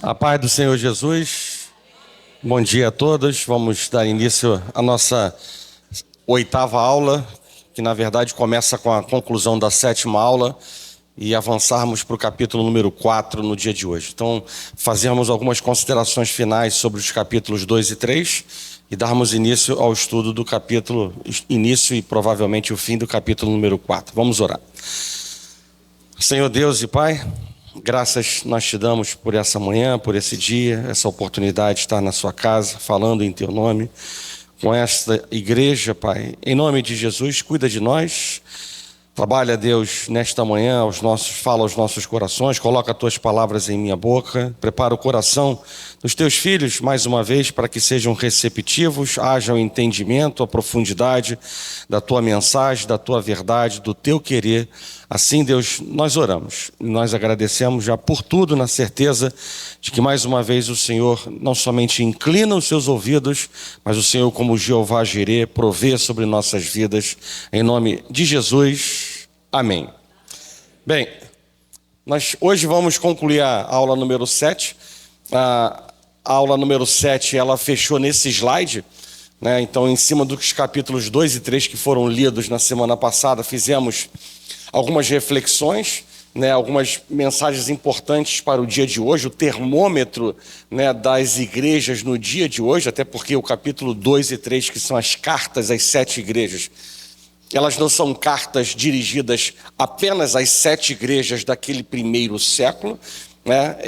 A paz do Senhor Jesus, bom dia a todos. Vamos dar início à nossa 8ª aula, que na verdade começa com a conclusão da 7ª aula e avançarmos para o capítulo número 4 no dia de hoje. Então, fazermos algumas considerações finais sobre os capítulos 2 e 3 e darmos início ao estudo do capítulo, início e provavelmente o fim do capítulo número 4. Vamos orar. Senhor Deus e Pai, graças nós te damos por essa manhã, por esse dia, essa oportunidade de estar na sua casa, falando em teu nome, com esta igreja, Pai. Em nome de Jesus, cuida de nós. Trabalha, Deus, nesta manhã, fala aos nossos corações, coloca as tuas palavras em minha boca, prepara o coração dos teus filhos, mais uma vez, para que sejam receptivos, haja o entendimento, a profundidade da tua mensagem, da tua verdade, do teu querer. Assim, Deus, nós oramos, nós agradecemos já por tudo, na certeza de que mais uma vez o Senhor não somente inclina os seus ouvidos, mas o Senhor, como Jeová Jirê, provê sobre nossas vidas, em nome de Jesus. Amém. Bem, nós hoje vamos concluir a aula número 7. A aula número 7, ela fechou nesse slide, né? Então, em cima dos capítulos 2 e 3 que foram lidos na semana passada, fizemos algumas reflexões, né? Algumas mensagens importantes para o dia de hoje, o termômetro, né, das igrejas no dia de hoje, até porque o capítulo 2 e 3, que são as cartas às 7 igrejas, elas não são cartas dirigidas apenas às 7 igrejas daquele primeiro século, né?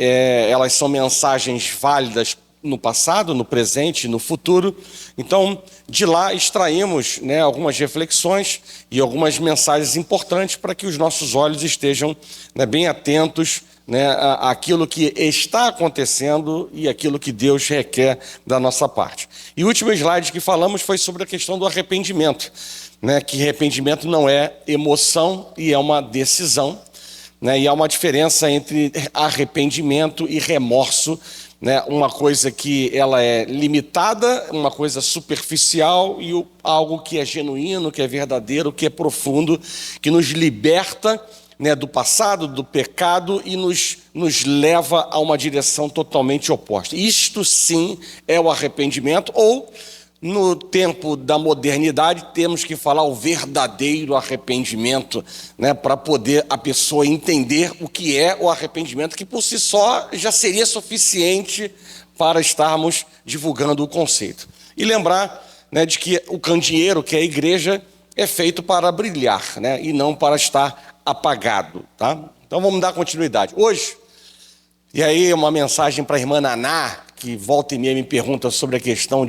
Elas são mensagens válidas no passado, no presente e no futuro. Então, de lá extraímos, né, algumas reflexões e algumas mensagens importantes para que os nossos olhos estejam, né, bem atentos, né, àquilo que está acontecendo e aquilo que Deus requer da nossa parte. E o último slide que falamos foi sobre a questão do arrependimento, né, que arrependimento não é emoção e é uma decisão, né, e há uma diferença entre arrependimento e remorso, né, uma coisa que ela é limitada, uma coisa superficial, e algo que é genuíno, que é verdadeiro, que é profundo, que nos liberta, né, do passado, do pecado e nos leva a uma direção totalmente oposta. Isto sim é o arrependimento, ou no tempo da modernidade temos que falar o verdadeiro arrependimento, né, para poder a pessoa entender o que é o arrependimento, que por si só já seria suficiente para estarmos divulgando o conceito. E lembrar, né, de que o candeeiro, que é a igreja, é feito para brilhar, né, e não para estar apagado, tá? Então vamos dar continuidade. Hoje, e aí uma mensagem para a irmã Naná, que volta e meia me pergunta sobre a questão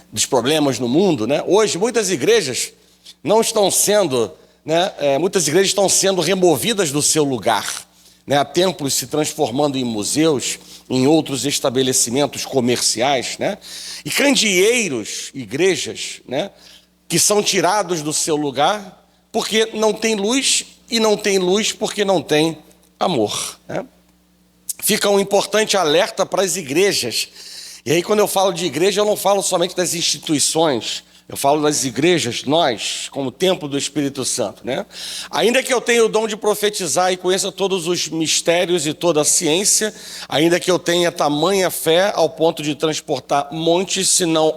dos problemas no mundo, né? Hoje, muitas igrejas não estão sendo, né, muitas igrejas estão sendo removidas do seu lugar, né? Há templos se transformando em museus, em outros estabelecimentos comerciais, né? E candeeiros, igrejas, né, que são tirados do seu lugar porque não tem luz, e não tem luz porque não tem amor, né? Fica um importante alerta para as igrejas. E aí, quando eu falo de igreja, eu não falo somente das instituições, eu falo das igrejas, nós, como templo do Espírito Santo, né? Ainda que eu tenha o dom de profetizar e conheça todos os mistérios e toda a ciência, ainda que eu tenha tamanha fé ao ponto de transportar montes, se não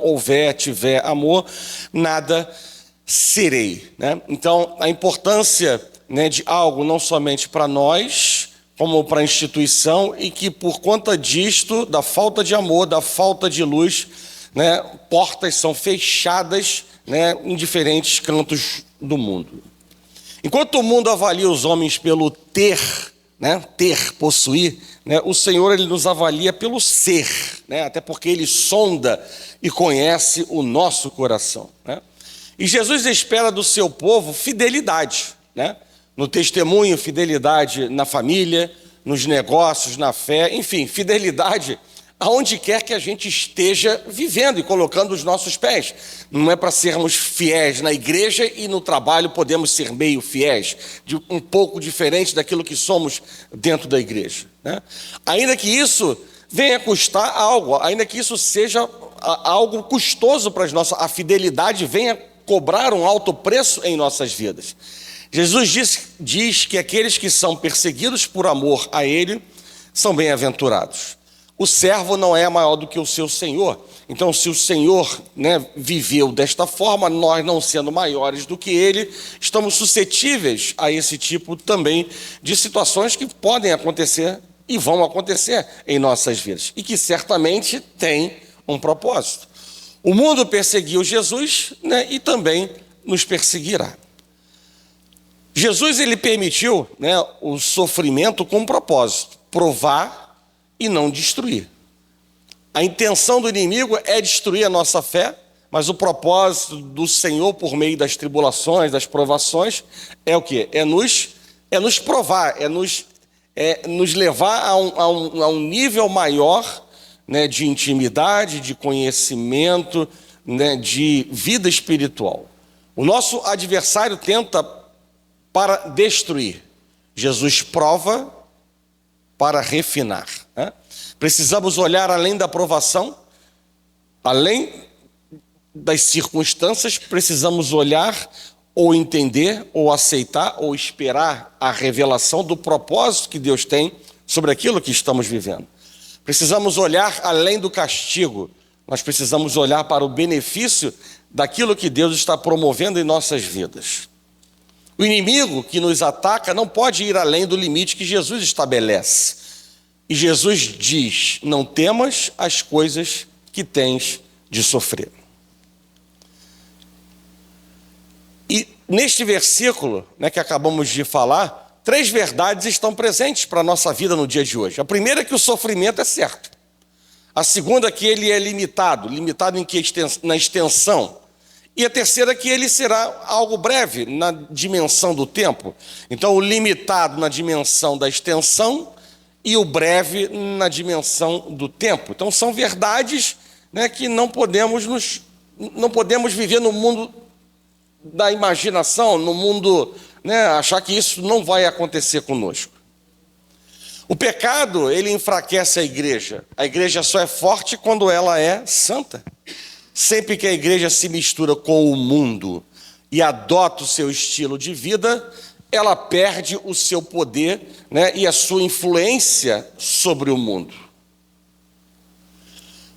tiver amor, nada serei, né? Então, a importância, né, de algo não somente para nós, como para a instituição, e que por conta disto, da falta de amor, da falta de luz, né, portas são fechadas, né, em diferentes cantos do mundo. Enquanto o mundo avalia os homens pelo ter, né, possuir, né, o Senhor, ele nos avalia pelo ser, né, até porque ele sonda e conhece o nosso coração, né? E Jesus espera do seu povo fidelidade, né? No testemunho, fidelidade na família, nos negócios, na fé, enfim, fidelidade aonde quer que a gente esteja vivendo e colocando os nossos pés. Não é para sermos fiéis na igreja e no trabalho podemos ser meio fiéis, um pouco diferente daquilo que somos dentro da igreja, né? Ainda que isso venha custar algo, ainda que isso seja algo custoso para as nossas, a fidelidade venha cobrar um alto preço em nossas vidas. Jesus diz que aqueles que são perseguidos por amor a Ele são bem-aventurados. O servo não é maior do que o seu senhor. Então, se o senhor, viveu desta forma, nós não sendo maiores do que ele, estamos suscetíveis a esse tipo também de situações que podem acontecer e vão acontecer em nossas vidas, e que certamente têm um propósito. O mundo perseguiu Jesus, e também nos perseguirá. Jesus, ele permitiu, o sofrimento com um propósito: provar e não destruir. A intenção do inimigo é destruir a nossa fé, mas o propósito do Senhor, por meio das tribulações, das provações, é o quê? É nos provar, é nos levar a um nível maior, de intimidade, de conhecimento, de vida espiritual. O nosso adversário tenta para destruir. Jesus prova para refinar. Precisamos olhar além da provação, além das circunstâncias, precisamos olhar ou entender, ou aceitar, ou esperar a revelação do propósito que Deus tem sobre aquilo que estamos vivendo. Precisamos olhar além do castigo, nós precisamos olhar para o benefício daquilo que Deus está promovendo em nossas vidas. O inimigo que nos ataca não pode ir além do limite que Jesus estabelece. E Jesus diz: não temas as coisas que tens de sofrer. E neste versículo, que acabamos de falar, 3 verdades estão presentes para a nossa vida no dia de hoje. A primeira é que o sofrimento é certo. A segunda é que ele é limitado na extensão. E a terceira é que ele será algo breve na dimensão do tempo. Então, o limitado na dimensão da extensão e o breve na dimensão do tempo. Então, são verdades, que não podemos viver no mundo da imaginação, no mundo, achar que isso não vai acontecer conosco. O pecado, ele enfraquece a igreja. A igreja só é forte quando ela é santa. Sempre que a igreja se mistura com o mundo e adota o seu estilo de vida, ela perde o seu poder, e a sua influência sobre o mundo.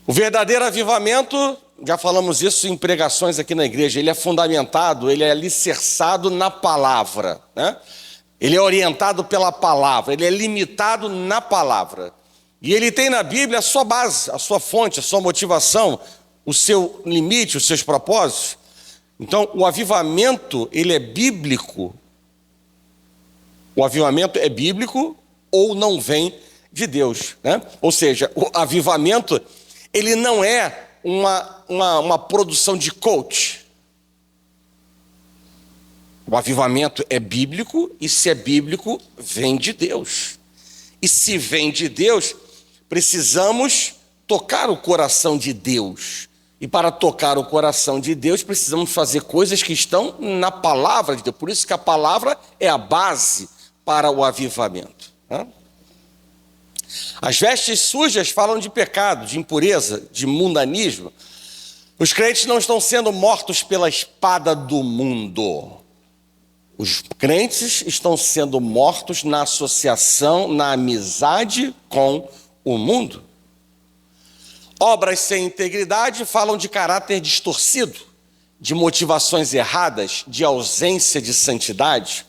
O verdadeiro avivamento, já falamos isso em pregações aqui na igreja, ele é fundamentado, ele é alicerçado na palavra, Ele é orientado pela palavra, ele é limitado na palavra. E ele tem na Bíblia a sua base, a sua fonte, a sua motivação, o seu limite, os seus propósitos. Então, o avivamento, ele é bíblico. O avivamento é bíblico ou não vem de Deus, Ou seja, o avivamento, ele não é uma produção de coach. O avivamento é bíblico, e se é bíblico, vem de Deus. E se vem de Deus, precisamos tocar o coração de Deus. E para tocar o coração de Deus, precisamos fazer coisas que estão na palavra de Deus. Por isso que a palavra é a base para o avivamento. As vestes sujas falam de pecado, de impureza, de mundanismo. Os crentes não estão sendo mortos pela espada do mundo. Os crentes estão sendo mortos na associação, na amizade com o mundo. Obras sem integridade falam de caráter distorcido, de motivações erradas, de ausência de santidade.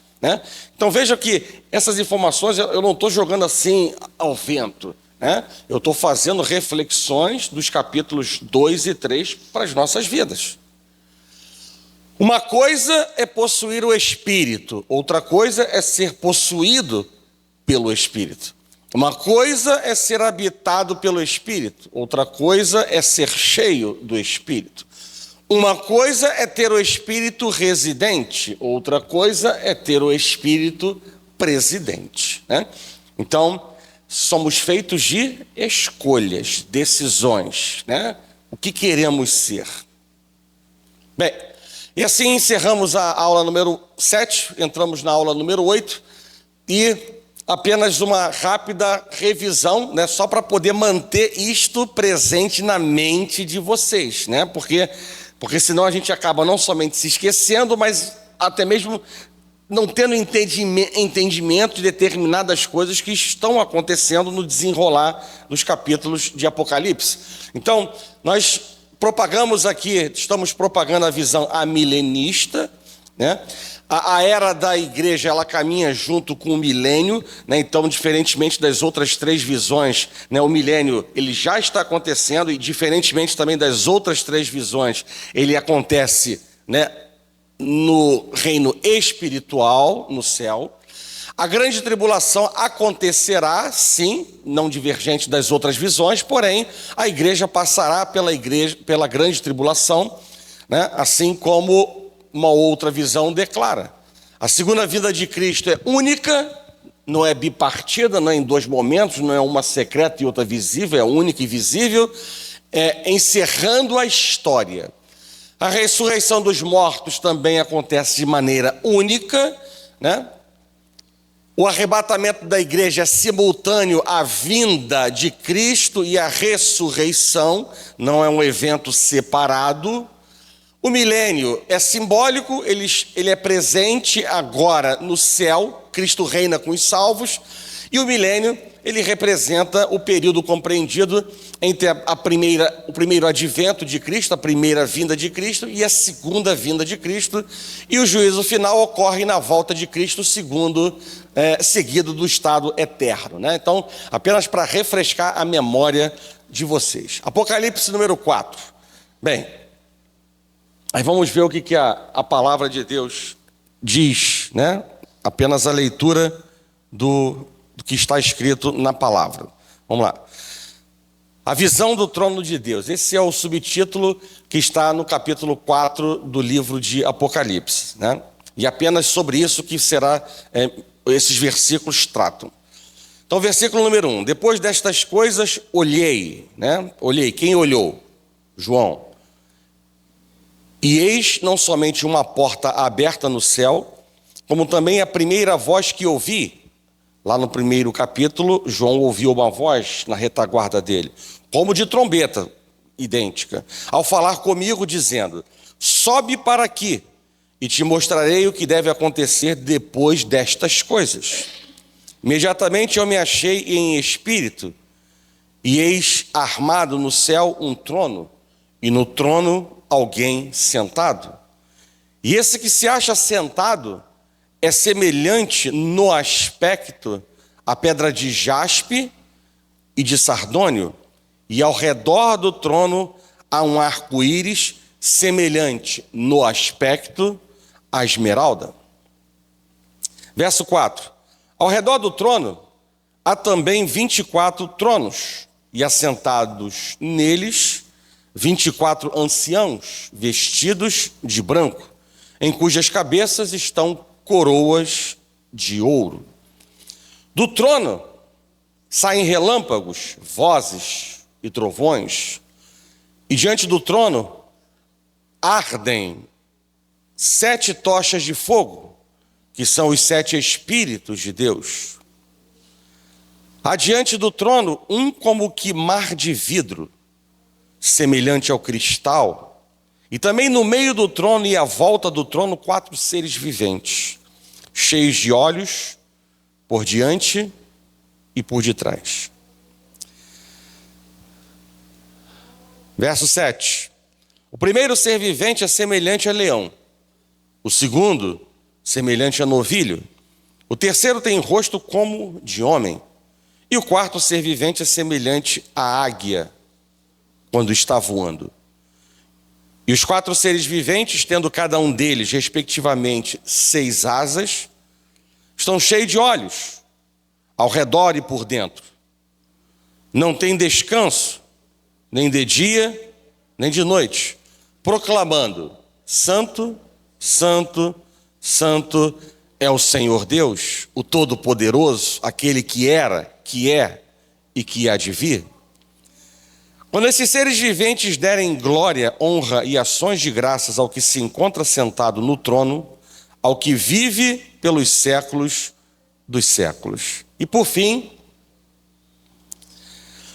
Então veja que essas informações eu não estou jogando assim ao vento. Eu estou fazendo reflexões dos capítulos 2 e 3 para as nossas vidas. Uma coisa é possuir o Espírito, outra coisa é ser possuído pelo Espírito. Uma coisa é ser habitado pelo Espírito, outra coisa é ser cheio do Espírito. Uma coisa é ter o Espírito residente, outra coisa é ter o Espírito presidente. Então, somos feitos de escolhas, decisões. O que queremos ser? Bem, e assim encerramos a aula número 7, entramos na aula número 8, e apenas uma rápida revisão, só para poder manter isto presente na mente de vocês, Porque senão a gente acaba não somente se esquecendo, mas até mesmo não tendo entendimento de determinadas coisas que estão acontecendo no desenrolar dos capítulos de Apocalipse. Então, nós propagamos aqui, estamos propagando a visão amilenista, né? A era da igreja, ela caminha junto com o milênio, né? Então, diferentemente das outras três visões, né? O milênio, ele já está acontecendo, e diferentemente também das outras três visões, ele acontece, né, no reino espiritual, no céu. A grande tribulação acontecerá, sim, não divergente das outras visões, porém, a igreja passará pela grande tribulação, né? Assim como uma outra visão declara. A segunda vinda de Cristo é única, não é bipartida, não é em dois momentos, não é uma secreta e outra visível, é única e visível, encerrando a história. A ressurreição dos mortos também acontece de maneira única, né? O arrebatamento da igreja é simultâneo à vinda de Cristo e à ressurreição, não é um evento separado. O milênio é simbólico, ele é presente agora no céu, Cristo reina com os salvos, e o milênio, ele representa o período compreendido entre o primeiro advento de Cristo, a primeira vinda de Cristo, e a segunda vinda de Cristo, e o juízo final ocorre na volta de Cristo, seguido do estado eterno, né? Então, apenas para refrescar a memória de vocês. Apocalipse número 4. Bem, aí vamos ver o que a palavra de Deus diz, né? Apenas a leitura do que está escrito na palavra. Vamos lá. A visão do trono de Deus. Esse é o subtítulo que está no capítulo 4 do livro de Apocalipse, né? E apenas sobre isso que esses versículos tratam. Então, versículo número 1. Depois destas coisas, olhei, né? Olhei. Quem olhou? João. E eis não somente uma porta aberta no céu, como também a primeira voz que ouvi. Lá no primeiro capítulo, João ouviu uma voz na retaguarda dele, como de trombeta, idêntica, ao falar comigo, dizendo: sobe para aqui, e te mostrarei o que deve acontecer depois destas coisas. Imediatamente eu me achei em espírito, e eis armado no céu um trono, e no trono alguém sentado. E esse que se acha sentado é semelhante no aspecto à pedra de jaspe e de sardônio, e ao redor do trono há um arco-íris semelhante no aspecto à esmeralda. Verso 4. Ao redor do trono há também 24 tronos, e assentados neles 24 anciãos vestidos de branco, em cujas cabeças estão coroas de ouro. Do trono saem relâmpagos, vozes e trovões, e diante do trono ardem 7 tochas de fogo, que são os 7 Espíritos de Deus. Adiante do trono, um como que mar de vidro, semelhante ao cristal, e também no meio do trono e à volta do trono 4 seres viventes, cheios de olhos por diante e por detrás. Verso 7. O primeiro ser vivente é semelhante a leão, o segundo semelhante a novilho, o terceiro tem rosto como de homem, e o quarto ser vivente é semelhante à águia quando está voando. E os 4 seres viventes, tendo cada um deles, respectivamente, 6 asas, estão cheios de olhos, ao redor e por dentro. Não tem descanso, nem de dia, nem de noite, proclamando: Santo, Santo, Santo é o Senhor Deus, o Todo-Poderoso, aquele que era, que é e que há de vir. Quando esses seres viventes derem glória, honra e ações de graças ao que se encontra sentado no trono, ao que vive pelos séculos dos séculos. E por fim,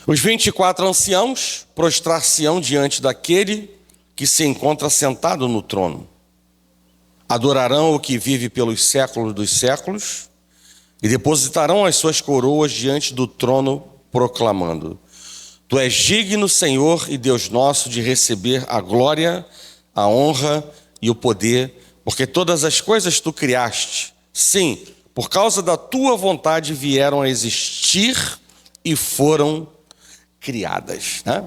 os 24 anciãos prostrar-se-ão diante daquele que se encontra sentado no trono, Adorarão o que vive pelos séculos dos séculos e depositarão as suas coroas diante do trono, proclamando: Tu és digno, Senhor e Deus nosso, de receber a glória, a honra e o poder, porque todas as coisas tu criaste. Sim, por causa da tua vontade vieram a existir e foram criadas, né?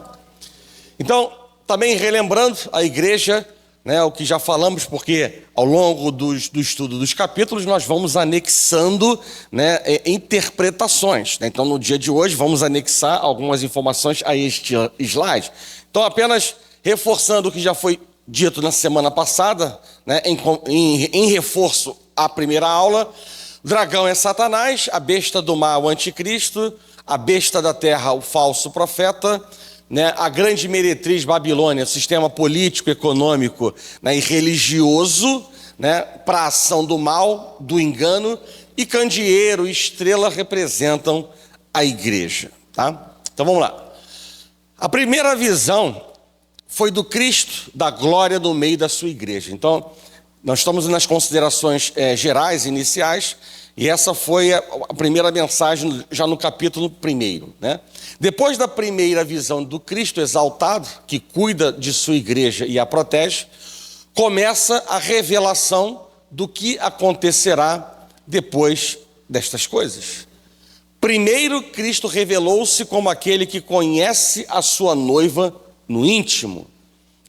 Então, também relembrando a igreja, né, o que já falamos, porque ao longo do estudo dos capítulos nós vamos anexando, né, interpretações, né? Então, no dia de hoje, vamos anexar algumas informações a este slide. Então, apenas reforçando o que já foi dito na semana passada, né, em reforço à primeira aula: o dragão é Satanás, a besta do mar, o anticristo, a besta da terra, o falso profeta, né, a grande meretriz Babilônia, sistema político, econômico, né, e religioso, né, para a ação do mal, do engano, e candeeiro e estrela representam a igreja, tá? Então vamos lá. A primeira visão foi do Cristo da glória no meio da sua igreja. Então, nós estamos nas considerações gerais, iniciais, e essa foi a primeira mensagem já no capítulo 1, né? Depois da primeira visão do Cristo exaltado, que cuida de sua igreja e a protege, começa a revelação do que acontecerá depois destas coisas. Primeiro, Cristo revelou-se como aquele que conhece a sua noiva no íntimo.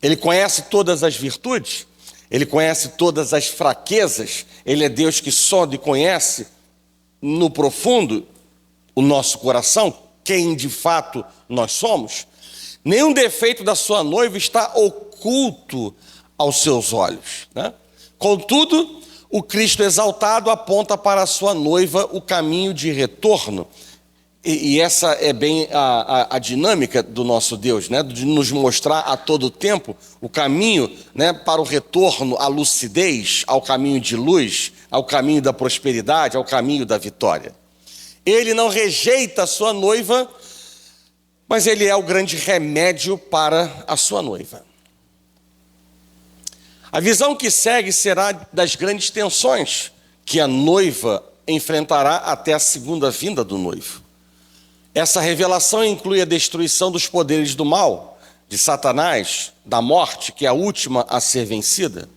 Ele conhece todas as virtudes, ele conhece todas as fraquezas, ele é Deus que sonda e conhece no profundo o nosso coração, quem de fato nós somos. Nenhum defeito da sua noiva está oculto aos seus olhos, né? Contudo, o Cristo exaltado aponta para a sua noiva o caminho de retorno. E essa é bem a dinâmica do nosso Deus, né? De nos mostrar a todo tempo o caminho, né, para o retorno à lucidez, ao caminho de luz, ao caminho da prosperidade, ao caminho da vitória. Ele não rejeita a sua noiva, mas ele é o grande remédio para a sua noiva. A visão que segue será das grandes tensões que a noiva enfrentará até a segunda vinda do noivo. Essa revelação inclui a destruição dos poderes do mal, de Satanás, da morte, que é a última a ser vencida.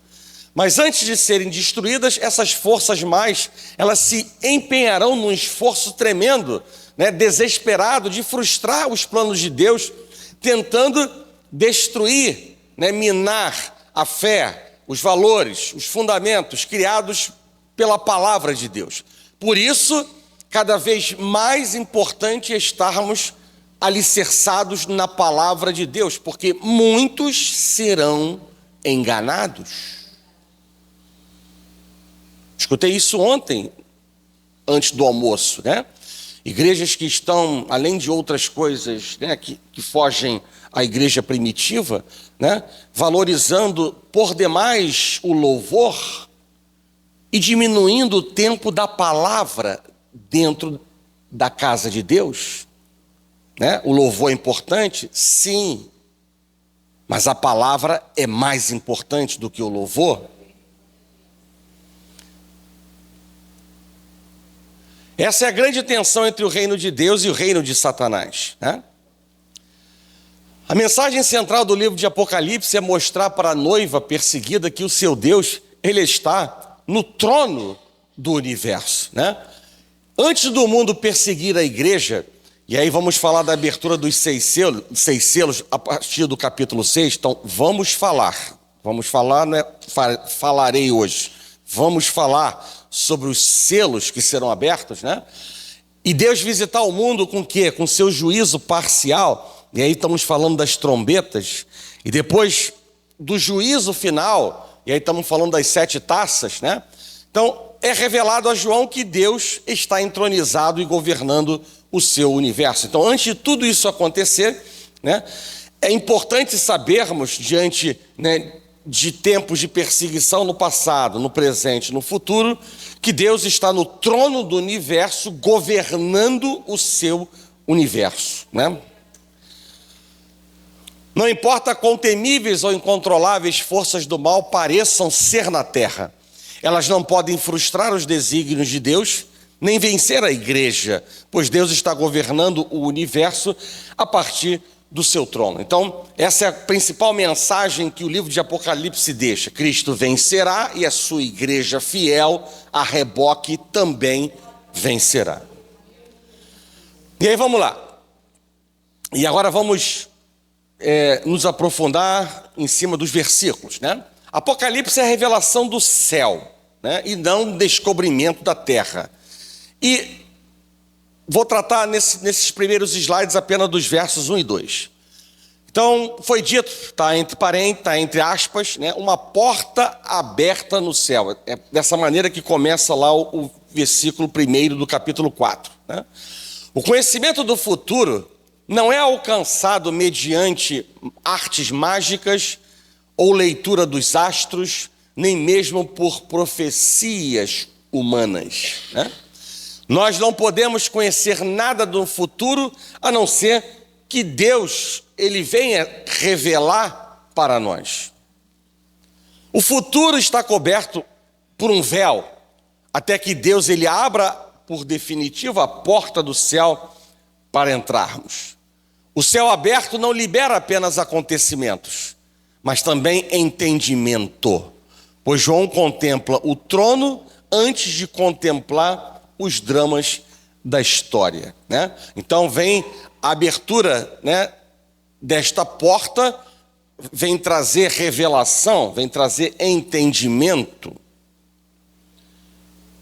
Mas antes de serem destruídas, essas forças mais, elas se empenharão num esforço tremendo, né, desesperado, de frustrar os planos de Deus, tentando destruir, né, minar a fé, os valores, os fundamentos criados pela palavra de Deus. Por isso, cada vez mais importante estarmos alicerçados na palavra de Deus, porque muitos serão enganados. Escutei isso ontem, antes do almoço, né? Igrejas que estão, além de outras coisas, né, que fogem à igreja primitiva, né, valorizando por demais o louvor e diminuindo o tempo da palavra dentro da casa de Deus, né? O louvor é importante? Sim, mas a palavra é mais importante do que o louvor. Essa é a grande tensão entre o reino de Deus e o reino de Satanás, né? A mensagem central do livro de Apocalipse é mostrar para a noiva perseguida que o seu Deus, ele está no trono do universo, né? Antes do mundo perseguir a igreja, e aí vamos falar da abertura dos 6 selos a partir do capítulo 6, então vamos falar, não é falarei hoje, vamos falar sobre os selos que serão abertos, né? E Deus visitar o mundo com o quê? Com seu juízo parcial, e aí estamos falando das trombetas, e depois do juízo final, e aí estamos falando das 7 taças, né? Então, é revelado a João que Deus está entronizado e governando o seu universo. Então, antes de tudo isso acontecer, né, é importante sabermos, diante, né, de tempos de perseguição no passado, no presente, no futuro, que Deus está no trono do universo, governando o seu universo, né? Não importa quão temíveis ou incontroláveis forças do mal pareçam ser na terra, Elas não podem frustrar os desígnios de Deus, nem vencer a igreja, pois Deus está governando o universo a partir do seu trono. Então, essa é a principal mensagem que o livro de Apocalipse deixa. Cristo vencerá e a sua igreja fiel, a reboque, também vencerá. E aí vamos lá. E agora vamos nos aprofundar em cima dos versículos, né? Apocalipse é a revelação do céu, né? E não descobrimento da terra. E vou tratar nesses primeiros slides apenas dos versos 1 e 2. Então, foi dito, está entre parênteses, está entre aspas, né, uma porta aberta no céu. É dessa maneira que começa lá o versículo 1 do capítulo 4. Né? O conhecimento do futuro não é alcançado mediante artes mágicas ou leitura dos astros, nem mesmo por profecias humanas, né? Nós não podemos conhecer nada do futuro, a não ser que Deus, Ele venha revelar para nós. O futuro está coberto por um véu, até que Deus Ele abra, por definitivo, a porta do céu para entrarmos. O céu aberto não libera apenas acontecimentos, mas também entendimento, pois João contempla o trono antes de contemplar os dramas da história, né? Então vem a abertura, né, desta porta, vem trazer revelação, vem trazer entendimento.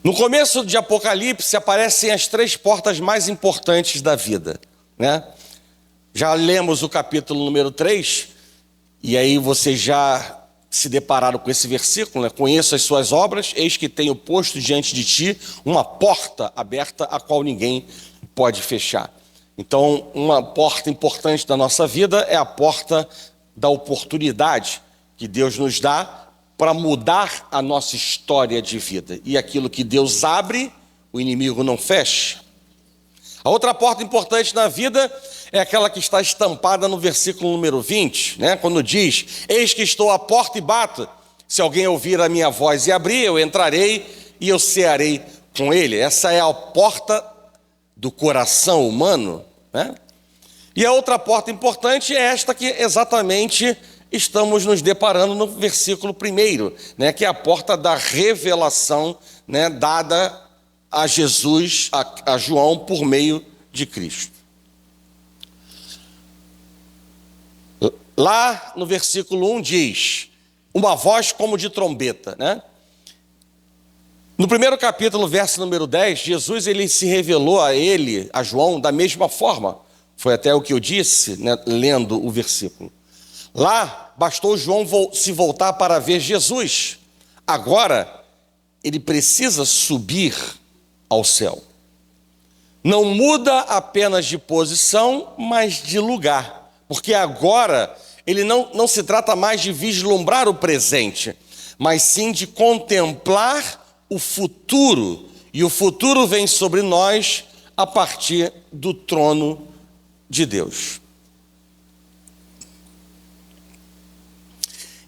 No começo de Apocalipse aparecem as 3 portas mais importantes da vida, né? Já lemos o capítulo número 3, e aí vocês já se depararam com esse versículo, né? Conheço as suas obras, eis que tenho posto diante de ti uma porta aberta a qual ninguém pode fechar. Então, uma porta importante da nossa vida é a porta da oportunidade que Deus nos dá para mudar a nossa história de vida. E aquilo que Deus abre, o inimigo não fecha. A outra porta importante na vida é aquela que está estampada no versículo número 20, né? Quando diz, eis que estou à porta e bato, se alguém ouvir a minha voz e abrir, eu entrarei e eu cearei com ele. Essa é a porta do coração humano, né? E a outra porta importante é esta que exatamente estamos nos deparando no versículo 1, né? Que é a porta da revelação, né? Dada a Jesus, a João, por meio de Cristo. Lá no versículo 1 diz, uma voz como de trombeta, né? No primeiro capítulo, verso número 10, Jesus ele se revelou a João, da mesma forma. Foi até o que eu disse, né, lendo o versículo. Lá, bastou João se voltar para ver Jesus. Agora, ele precisa subir ao céu. Não muda apenas de posição, mas de lugar. Porque agora ele não se trata mais de vislumbrar o presente, mas sim de contemplar o futuro. E o futuro vem sobre nós a partir do trono de Deus.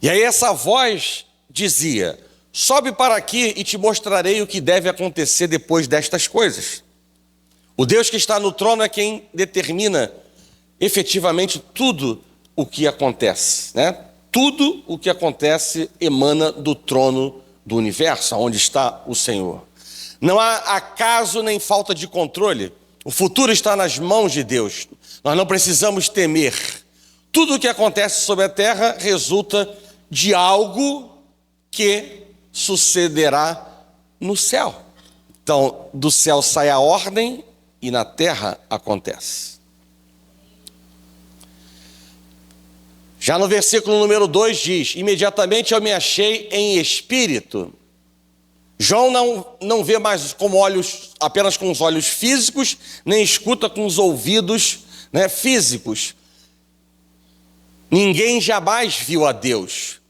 E aí essa voz dizia, sobe para aqui e te mostrarei o que deve acontecer depois destas coisas. O Deus que está no trono é quem determina efetivamente tudo o que acontece, né? Tudo o que acontece emana do trono do universo, onde está o Senhor. Não há acaso nem falta de controle. O futuro está nas mãos de Deus. Nós não precisamos temer. Tudo o que acontece sobre a terra resulta de algo que sucederá no céu. Então, do céu sai a ordem e na terra acontece. Já no versículo número 2 diz, imediatamente eu me achei em espírito. João não vê mais com olhos, apenas com os olhos físicos, nem escuta com os ouvidos, né, físicos. Ninguém jamais viu a Deus.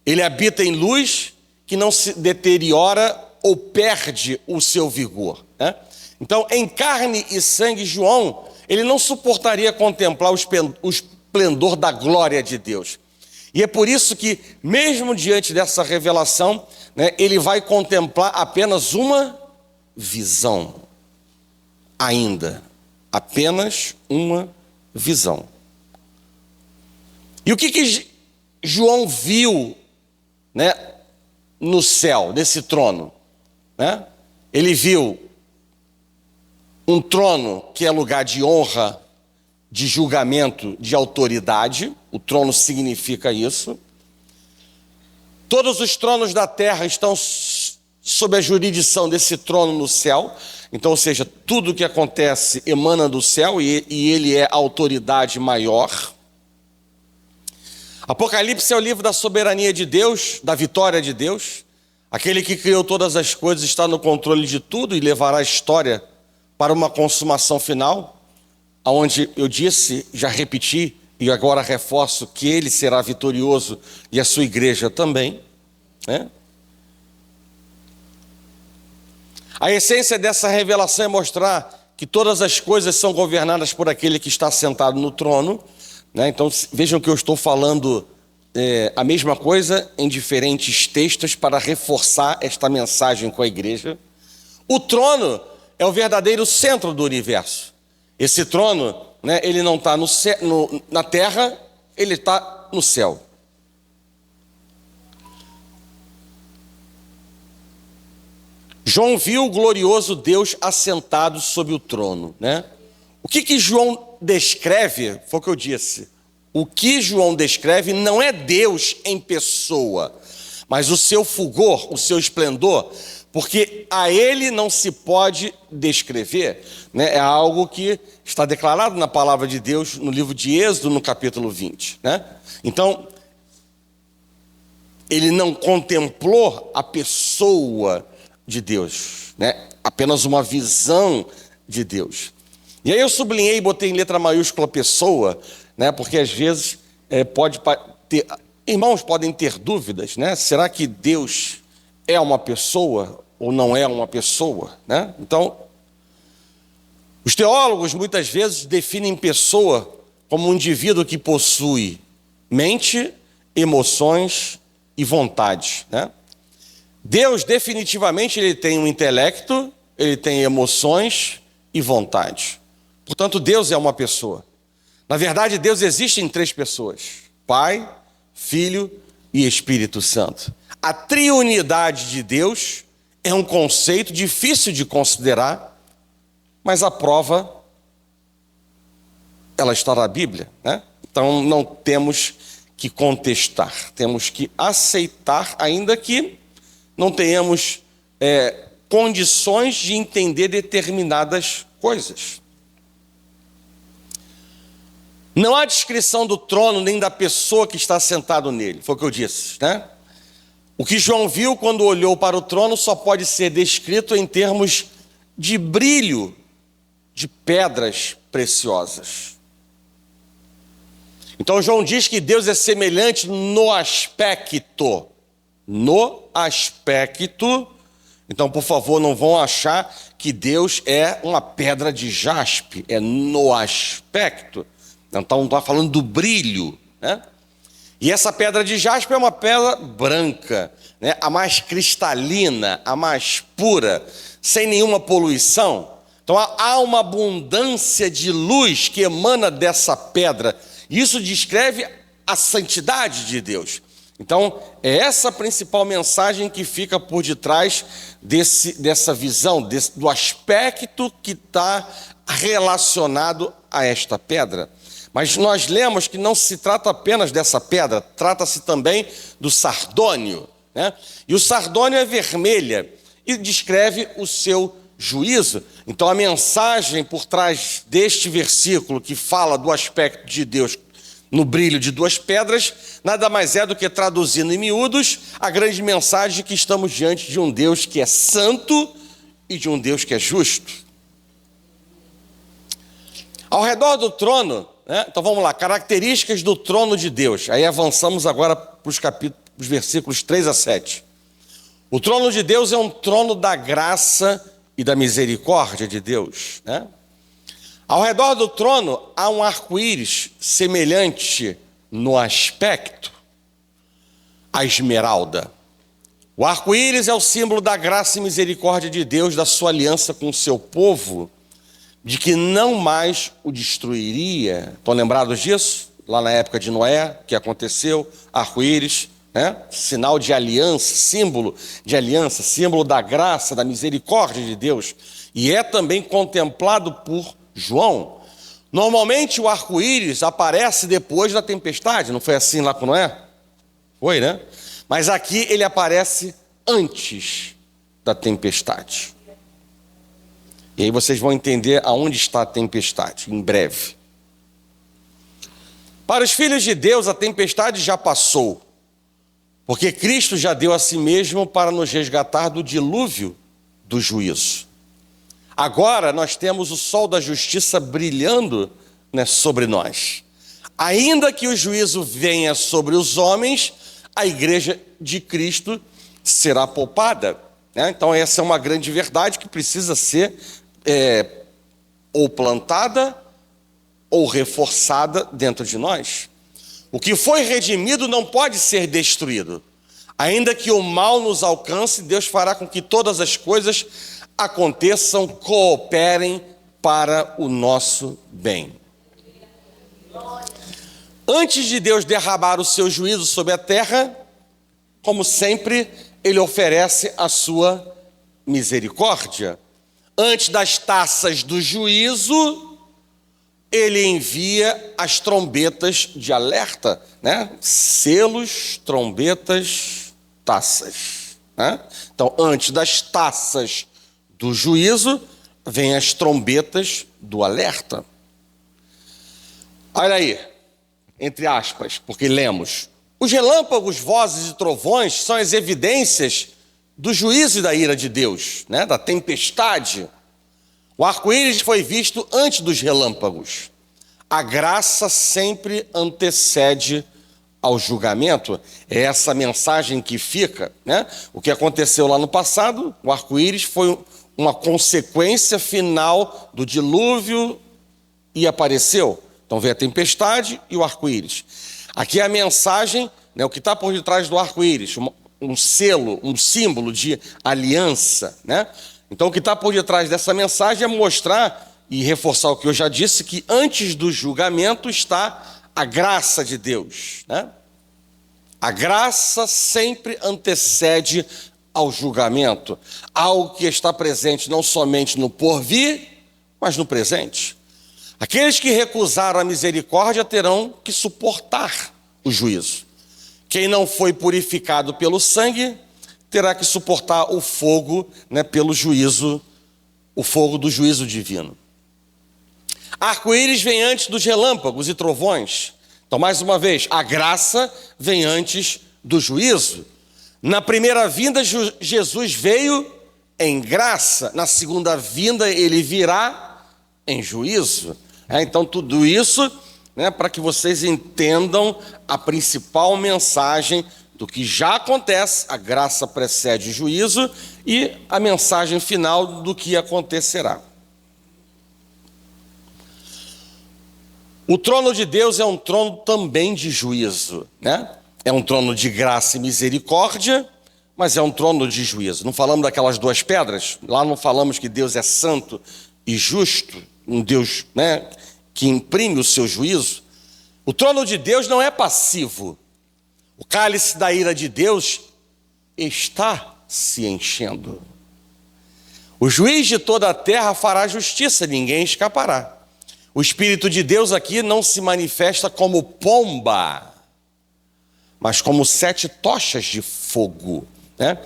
Ele habita em luz que não se deteriora ou perde o seu vigor, né? Então, em carne e sangue, João, ele não suportaria contemplar o esplendor da glória de Deus. E é por isso que, mesmo diante dessa revelação, né, ele vai contemplar apenas uma visão. Ainda. Apenas uma visão. E o que João viu, né, no céu, nesse trono? Né? Ele viu um trono que é lugar de honra, de julgamento, de autoridade. O trono significa isso. Todos os tronos da terra estão sob a jurisdição desse trono no céu. Então, ou seja, tudo o que acontece emana do céu e ele é a autoridade maior. Apocalipse é o livro da soberania de Deus, da vitória de Deus. Aquele que criou todas as coisas está no controle de tudo e levará a história para uma consumação final, onde eu disse, já repeti e agora reforço que ele será vitorioso e a sua igreja também, né? A essência dessa revelação é mostrar que todas as coisas são governadas por aquele que está sentado no trono, né? Então vejam que eu estou falando a mesma coisa em diferentes textos para reforçar esta mensagem com a igreja. O trono é o verdadeiro centro do universo. Esse trono, né, ele não está na terra, ele está no céu. João viu o glorioso Deus assentado sobre o trono, né? O que João descreve, foi o que eu disse, o que João descreve não é Deus em pessoa, mas o seu fulgor, o seu esplendor, porque a ele não se pode descrever, né? É algo que está declarado na palavra de Deus no livro de Êxodo, no capítulo 20, né? Então, ele não contemplou a pessoa de Deus, né? Apenas uma visão de Deus. E aí eu sublinhei e botei em letra maiúscula pessoa, né? Porque às vezes irmãos podem ter dúvidas, né? Será que Deus é uma pessoa ou não é uma pessoa, né? Então, os teólogos muitas vezes definem pessoa como um indivíduo que possui mente, emoções e vontade, né? Deus definitivamente ele tem um intelecto, ele tem emoções e vontade. Portanto, Deus é uma pessoa. Na verdade, Deus existe em 3 pessoas: Pai, Filho e Espírito Santo. A triunidade de Deus é um conceito difícil de considerar, mas a prova, ela está na Bíblia, né? Então não temos que contestar, temos que aceitar, ainda que não tenhamos condições de entender determinadas coisas. Não há descrição do trono nem da pessoa que está sentado nele, foi o que eu disse, né? O que João viu quando olhou para o trono só pode ser descrito em termos de brilho de pedras preciosas. Então João diz que Deus é semelhante no aspecto. No aspecto. Então, por favor, não vão achar que Deus é uma pedra de jaspe. É no aspecto. Então, não está falando do brilho, né? E essa pedra de jaspe é uma pedra branca, né? A mais cristalina, a mais pura, sem nenhuma poluição. Então, há uma abundância de luz que emana dessa pedra. Isso descreve a santidade de Deus. Então, é essa a principal mensagem que fica por detrás dessa visão, do aspecto que está relacionado a esta pedra. Mas nós lemos que não se trata apenas dessa pedra, trata-se também do sardônio, né? E o sardônio é vermelha e descreve o seu juízo. Então a mensagem por trás deste versículo que fala do aspecto de Deus no brilho de 2 pedras, nada mais é do que, traduzindo em miúdos, a grande mensagem que estamos diante de um Deus que é santo e de um Deus que é justo. Ao redor do trono, né? Então vamos lá, características do trono de Deus. Aí avançamos agora para os versículos 3 a 7. O trono de Deus é um trono da graça e da misericórdia de Deus, né? Ao redor do trono há um arco-íris semelhante no aspecto à esmeralda. O arco-íris é o símbolo da graça e misericórdia de Deus, da sua aliança com o seu povo, de que não mais o destruiria. Estão lembrados disso? Lá na época de Noé, que aconteceu, arco-íris, né? Sinal de aliança, símbolo de aliança, símbolo da graça, da misericórdia de Deus. E é também contemplado por João. Normalmente o arco-íris aparece depois da tempestade, não foi assim lá com Noé? Foi, né? Mas aqui ele aparece antes da tempestade. E aí vocês vão entender aonde está a tempestade, em breve. Para os filhos de Deus, a tempestade já passou, porque Cristo já deu a si mesmo para nos resgatar do dilúvio do juízo. Agora nós temos o sol da justiça brilhando, né, sobre nós. Ainda que o juízo venha sobre os homens, a igreja de Cristo será poupada, né? Então essa é uma grande verdade que precisa ser ou plantada ou reforçada dentro de nós. O que foi redimido não pode ser destruído. Ainda que o mal nos alcance, Deus fará com que todas as coisas aconteçam, cooperem para o nosso bem. Antes de Deus derramar o seu juízo sobre a terra, como sempre, ele oferece a sua misericórdia. Antes das taças do juízo, ele envia as trombetas de alerta, né? Selos, trombetas, taças, né? Então, antes das taças do juízo, vem as trombetas do alerta. Olha aí, entre aspas, porque lemos: os relâmpagos, vozes e trovões são as evidências do juízo e da ira de Deus, né? Da tempestade. O arco-íris foi visto antes dos relâmpagos. A graça sempre antecede ao julgamento. É essa mensagem que fica, né? O que aconteceu lá no passado, o arco-íris foi uma consequência final do dilúvio e apareceu. Então veio a tempestade e o arco-íris. Aqui é a mensagem, né, o que está por detrás do arco-íris, um selo, um símbolo de aliança, né? Então o que está por detrás dessa mensagem é mostrar e reforçar o que eu já disse, que antes do julgamento está a graça de Deus, né? A graça sempre antecede ao julgamento, algo que está presente não somente no porvir, mas no presente. Aqueles que recusaram a misericórdia terão que suportar o juízo. Quem não foi purificado pelo sangue terá que suportar o fogo, né, pelo juízo, o fogo do juízo divino. Arco-íris vem antes dos relâmpagos e trovões. Então, mais uma vez, a graça vem antes do juízo. Na primeira vinda, Jesus veio em graça. Na segunda vinda, ele virá em juízo. Então, tudo isso, né, para que vocês entendam a principal mensagem do que já acontece. A graça precede o juízo e a mensagem final do que acontecerá. O trono de Deus é um trono também de juízo, né? É um trono de graça e misericórdia, mas é um trono de juízo. Não falamos daquelas duas pedras? Lá não falamos que Deus é santo e justo, um Deus, né, que imprime o seu juízo? O trono de Deus não é passivo. O cálice da ira de Deus está se enchendo. O juiz de toda a terra fará justiça, ninguém escapará. O Espírito de Deus aqui não se manifesta como pomba, mas como 7 tochas de fogo, né?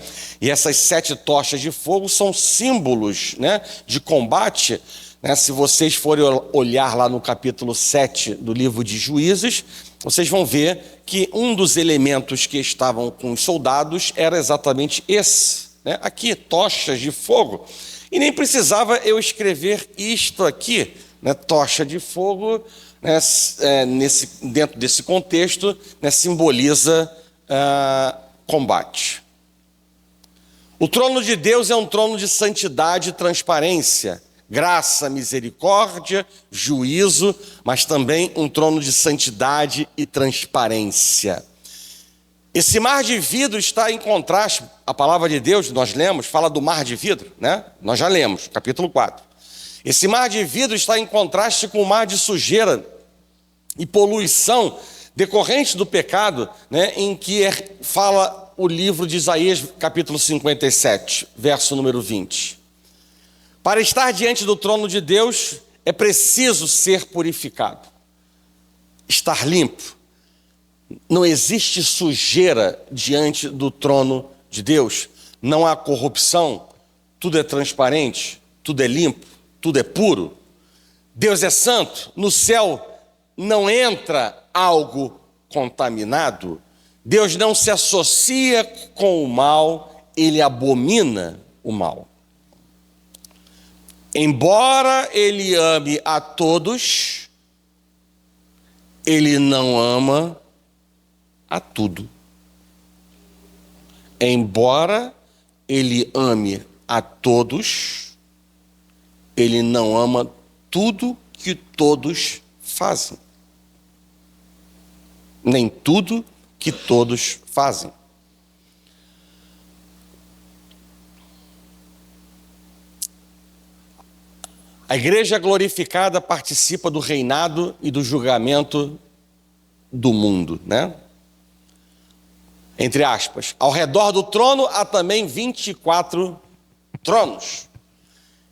E essas 7 tochas de fogo são símbolos, né, de combate, né? Se vocês forem olhar lá no capítulo 7 do livro de Juízes, vocês vão ver que um dos elementos que estavam com os soldados era exatamente esse, né? Aqui, tochas de fogo. E nem precisava eu escrever isto aqui, né? Tocha de fogo, né, dentro desse contexto, né, simboliza combate. O trono de Deus é um trono de santidade e transparência, graça, misericórdia, juízo, mas também um trono de santidade e transparência. Esse mar de vidro está em contraste. A palavra de Deus, nós lemos, fala do mar de vidro, né? Nós já lemos, capítulo 4. Esse mar de vidro está em contraste com o mar de sujeira e poluição decorrente do pecado, né? Em que fala o livro de Isaías, capítulo 57, verso número 20. Para estar diante do trono de Deus, é preciso ser purificado, estar limpo. Não existe sujeira diante do trono de Deus. Não há corrupção. Tudo é transparente, tudo é limpo, tudo é puro. Deus é santo. No céu não entra algo contaminado. Deus não se associa com o mal, ele abomina o mal. Embora ele ame a todos, ele não ama a tudo. Embora ele ame a todos, ele não ama tudo que todos fazem. Nem tudo que todos fazem. A igreja glorificada participa do reinado e do julgamento do mundo, né? Entre aspas, ao redor do trono há também 24 tronos.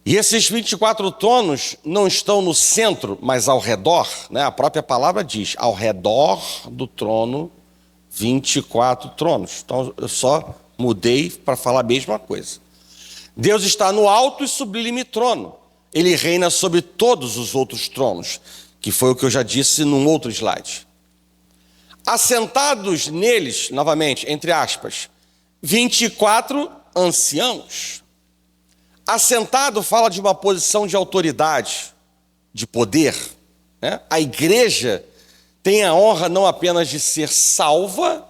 E esses 24 tronos não estão no centro, mas ao redor, né? A própria palavra diz, ao redor do trono, 24 tronos. Então eu só mudei para falar a mesma coisa. Deus está no alto e sublime trono. Ele reina sobre todos os outros tronos, que foi o que eu já disse num outro slide. Assentados neles, novamente, entre aspas, 24 anciãos. Assentado fala de uma posição de autoridade, de poder, né? A igreja tem a honra não apenas de ser salva,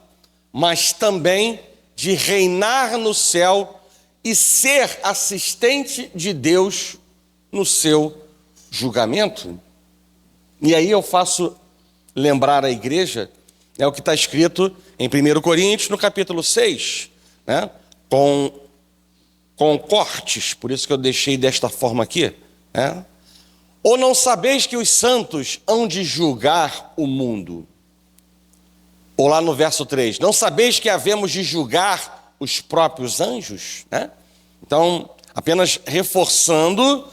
mas também de reinar no céu e ser assistente de Deus no seu julgamento. E aí eu faço lembrar a igreja, é o que está escrito em 1 Coríntios, no capítulo 6, né? com cortes, por isso que eu deixei desta forma aqui, né? Ou não sabeis que os santos hão de julgar o mundo? Ou lá no verso 3, não sabeis que havemos de julgar os próprios anjos? Né? Então, apenas reforçando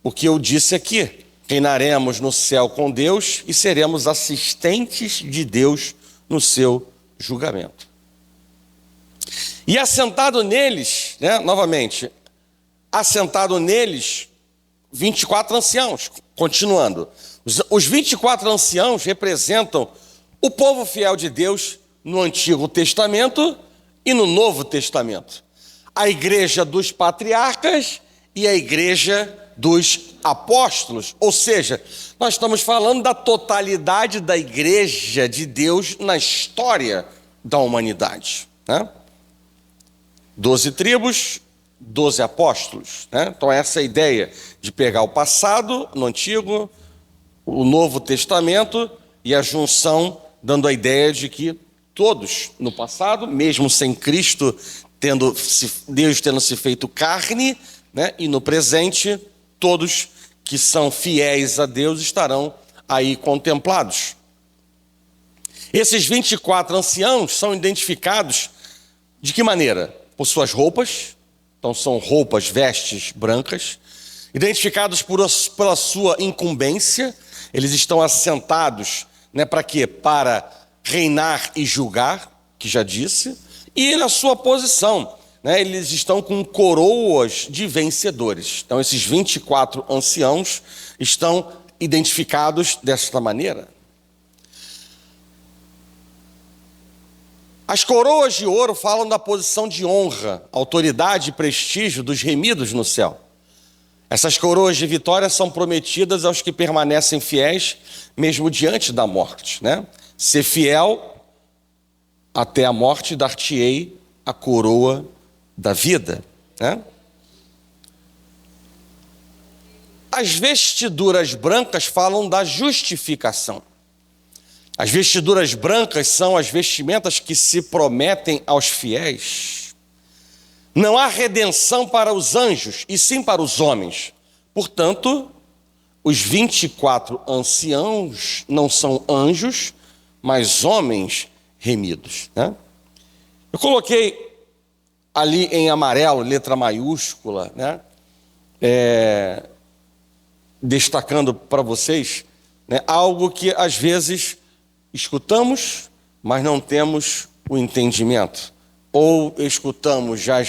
o que eu disse aqui. Reinaremos no céu com Deus e seremos assistentes de Deus no seu julgamento. E assentado neles, né, novamente, assentado neles, 24 anciãos, continuando. Os 24 anciãos representam o povo fiel de Deus no Antigo Testamento e no Novo Testamento. A igreja dos patriarcas e a igreja dos apóstolos, ou seja, nós estamos falando da totalidade da igreja de Deus na história da humanidade, né? 12 tribos, 12 apóstolos, né? Então essa é a ideia de pegar o passado no Antigo, o Novo Testamento e a junção, dando a ideia de que todos no passado, mesmo sem Cristo, Deus tendo se feito carne, né? E no presente, todos que são fiéis a Deus estarão aí contemplados. Esses 24 anciãos são identificados de que maneira? Por suas roupas, então são roupas, vestes brancas, identificados pela sua incumbência, eles estão assentados, né, para quê? Para reinar e julgar, que já disse, e na sua posição, né, eles estão com coroas de vencedores. Então esses 24 anciãos estão identificados desta maneira. As coroas de ouro falam da posição de honra, autoridade e prestígio dos remidos no céu. Essas coroas de vitória são prometidas aos que permanecem fiéis, mesmo diante da morte, né? Ser fiel até a morte, dar-te-ei a coroa da vida, né? As vestiduras brancas falam da justificação. As vestiduras brancas são as vestimentas que se prometem aos fiéis. Não há redenção para os anjos, e sim para os homens. Portanto, os 24 anciãos não são anjos, mas homens remidos, né? Eu coloquei ali em amarelo, letra maiúscula, né? Destacando para vocês, né, algo que às vezes escutamos, mas não temos o entendimento. Ou escutamos, já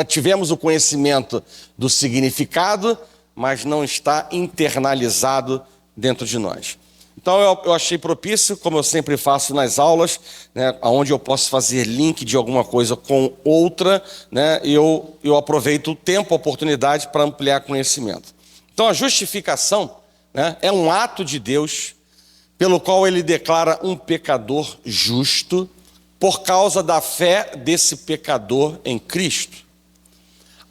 tivemos o conhecimento do significado, mas não está internalizado dentro de nós. Então eu achei propício, como eu sempre faço nas aulas, né, onde eu posso fazer link de alguma coisa com outra, né, eu aproveito o tempo, a oportunidade para ampliar conhecimento. Então a justificação, né, é um ato de Deus pelo qual ele declara um pecador justo por causa da fé desse pecador em Cristo.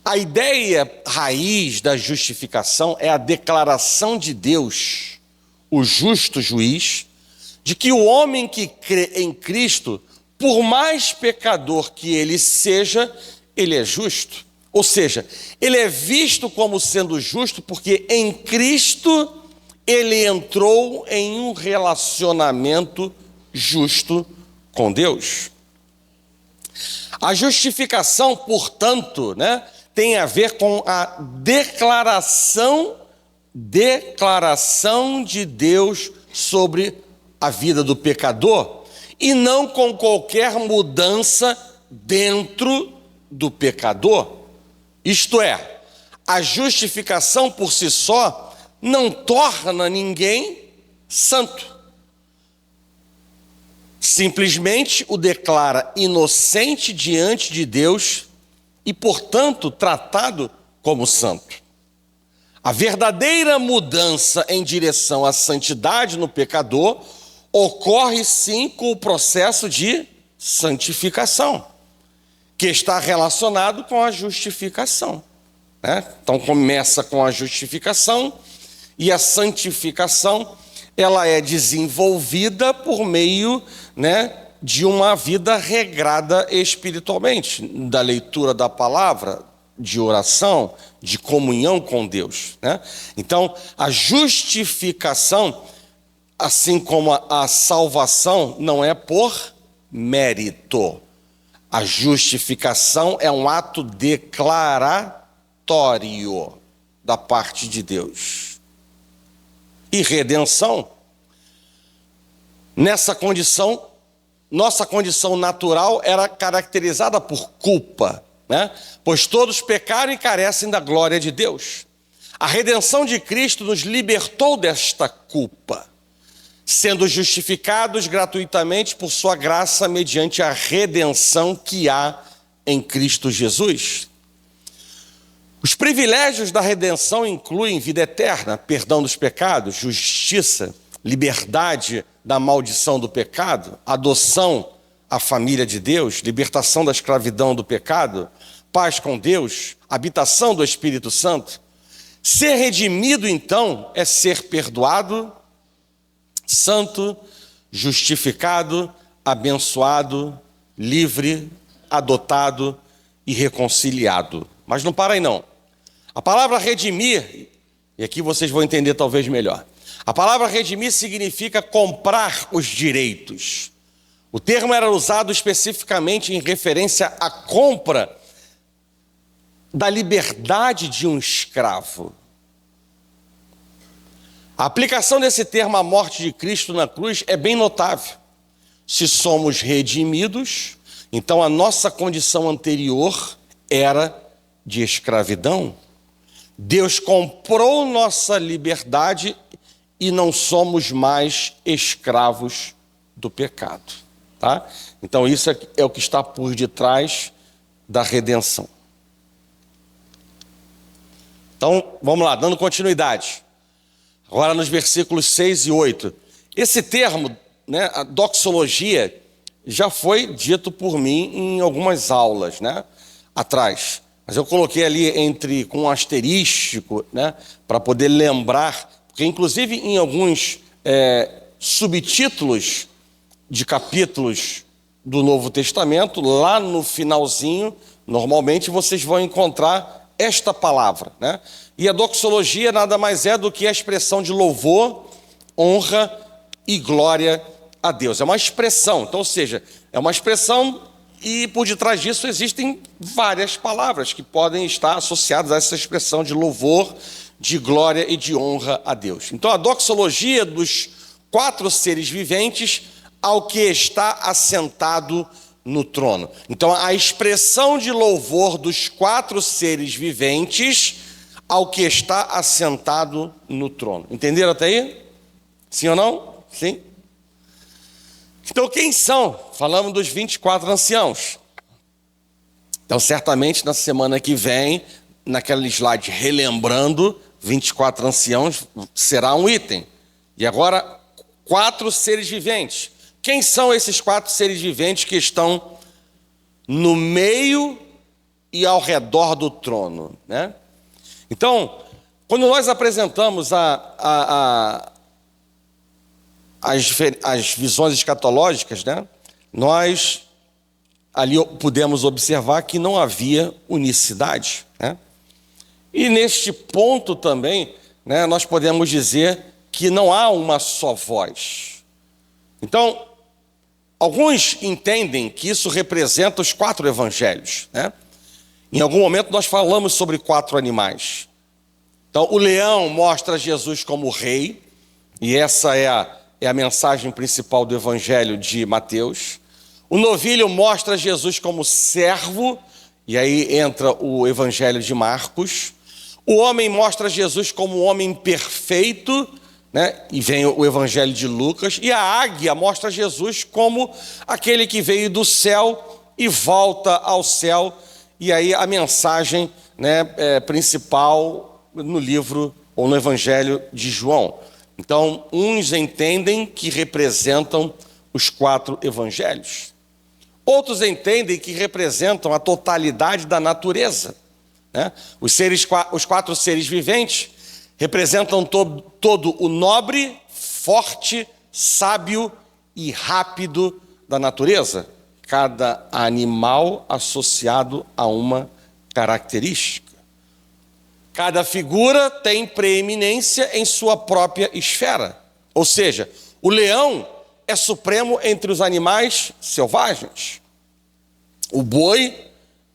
A ideia raiz da justificação é a declaração de Deus, o justo juiz, de que o homem que crê em Cristo, por mais pecador que ele seja, ele é justo. Ou seja, ele é visto como sendo justo porque em Cristo ele entrou em um relacionamento justo com Deus. A justificação, portanto, né, tem a ver com a declaração de Deus sobre a vida do pecador e não com qualquer mudança dentro do pecador. Isto é, a justificação por si só não torna ninguém santo. Simplesmente o declara inocente diante de Deus e, portanto, tratado como santo. A verdadeira mudança em direção à santidade no pecador ocorre sim com o processo de santificação, que está relacionado com a justificação, né? Então começa com a justificação e a santificação, ela é desenvolvida por meio, né, de uma vida regrada espiritualmente, da leitura da palavra, de oração, de comunhão com Deus, né? Então, a justificação, assim como a salvação, não é por mérito. A justificação é um ato declaratório da parte de Deus. E redenção, nessa condição, nossa condição natural era caracterizada por culpa, né? Pois todos pecaram e carecem da glória de Deus. A redenção de Cristo nos libertou desta culpa, sendo justificados gratuitamente por sua graça mediante a redenção que há em Cristo Jesus. Os privilégios da redenção incluem vida eterna, perdão dos pecados, justiça, liberdade da maldição do pecado, adoção à família de Deus, libertação da escravidão do pecado, paz com Deus, habitação do Espírito Santo. Ser redimido, então, é ser perdoado, santo, justificado, abençoado, livre, adotado e reconciliado. Mas não para aí não. A palavra redimir, e aqui vocês vão entender talvez melhor. A palavra redimir significa comprar os direitos. O termo era usado especificamente em referência à compra da liberdade de um escravo. A aplicação desse termo à morte de Cristo na cruz é bem notável. Se somos redimidos, então a nossa condição anterior era de escravidão. Deus comprou nossa liberdade e não somos mais escravos do pecado, tá? Então isso é o que está por detrás da redenção. Então, vamos lá, dando continuidade. Agora nos versículos 6 e 8. Esse termo, né, a doxologia, já foi dito por mim em algumas aulas, né, atrás. Mas eu coloquei ali com um asterístico, né, para poder lembrar, porque inclusive em alguns subtítulos de capítulos do Novo Testamento, lá no finalzinho, normalmente vocês vão encontrar esta palavra, né? E a doxologia nada mais é do que a expressão de louvor, honra e glória a Deus. É uma expressão, então, ou seja, é uma expressão e por detrás disso existem várias palavras que podem estar associadas a essa expressão de louvor, de glória e de honra a Deus. Então, a doxologia dos 4 seres viventes ao que está assentado no trono. Então, a expressão de louvor dos 4 seres viventes ao que está assentado no trono. Entenderam até aí? Sim ou não? Sim? Então, quem são? Falamos dos 24 anciãos. Então, certamente, na semana que vem, naquele slide relembrando, 24 anciãos será um item. E agora, 4 seres viventes. Quem são esses 4 seres viventes que estão no meio e ao redor do trono, né? Então, quando nós apresentamos as visões escatológicas, né, nós ali pudemos observar que não havia unicidade, né? E neste ponto também, né, nós podemos dizer que não há uma só voz. Então, alguns entendem que isso representa os 4 evangelhos, né? Em algum momento nós falamos sobre 4 animais. Então, o leão mostra Jesus como rei, e essa é a mensagem principal do evangelho de Mateus. O novilho mostra Jesus como servo, e aí entra o evangelho de Marcos. O homem mostra Jesus como um homem perfeito, né? E vem o evangelho de Lucas. E a águia mostra Jesus como aquele que veio do céu e volta ao céu. E aí a mensagem, né, principal no livro ou no evangelho de João. Então, uns entendem que representam os 4 evangelhos. Outros entendem que representam a totalidade da natureza, né? Os 4 seres viventes representam todo o nobre, forte, sábio e rápido da natureza. Cada animal associado a uma característica. Cada figura tem preeminência em sua própria esfera. Ou seja, o leão é supremo entre os animais selvagens. O boi